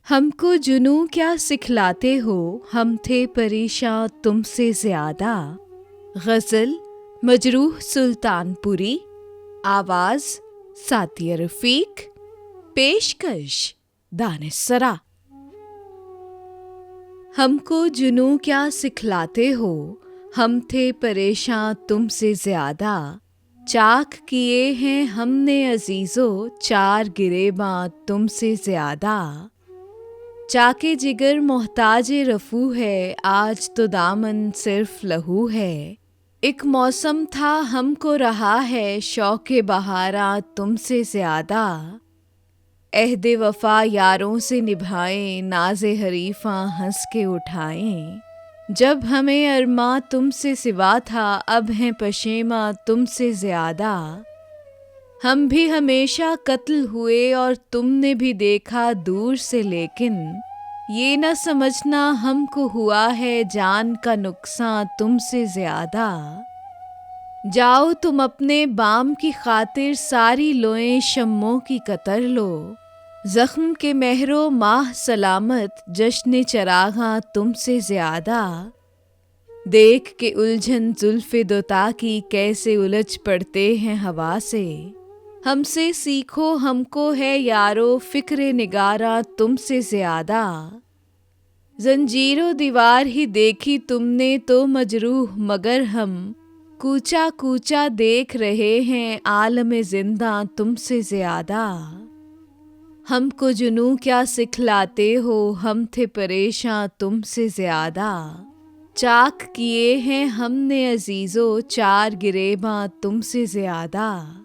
हमको जुनू क्या सिखलाते हो, हम थे परेशान तुमसे ज्यादा। गज़ल मजरूह सुल्तानपुरी। आवाज़ सातिया रफ़ीक। पेशकश दानिश-सरा। हमको जुनू क्या सिखलाते हो, हम थे परेशान तुमसे ज्यादा। चाक किए हैं हमने अजीज़ो, चार गिरेबां तुमसे ज्यादा। चाके जिगर मोहताजे रफू है, आज तो दामन सिर्फ लहू है। एक मौसम था हमको रहा है, शौक़े बहारा तुमसे ज्यादा। अहदे वफ़ा यारों से निभाएं, नाज़े हरीफ़ा हंस के उठाएं। जब हमें अरमा तुमसे सिवा था, अब हैं पशेमा तुमसे ज्यादा। हम भी हमेशा कत्ल हुए और तुमने भी देखा दूर से, लेकिन ये न समझना हमको हुआ है जान का नुकसान तुमसे ज्यादा। जाओ तुम अपने बाम की खातिर, सारी लोएं शम्मों की कतर लो। ज़ख्म के महरो माह सलामत, जश्न चराग़ां तुमसे ज्यादा। देख के उलझन जुल्फ़े दोता की, कैसे उलझ पड़ते हैं हवा से। हमसे सीखो हमको है यारो, फ़िक्र निगारा तुमसे ज्यादा। जंजीरो दीवार ही देखी तुमने तो मजरूह, मगर हम कूचा कूचा देख रहे हैं आलम ज़िंदा तुमसे ज्यादा। हमको जुनू क्या सिखलाते हो, हम थे परेशान तुमसे ज्यादा। चाक किए हैं हमने अजीज़ो, चार गिरेबां तुमसे ज्यादा।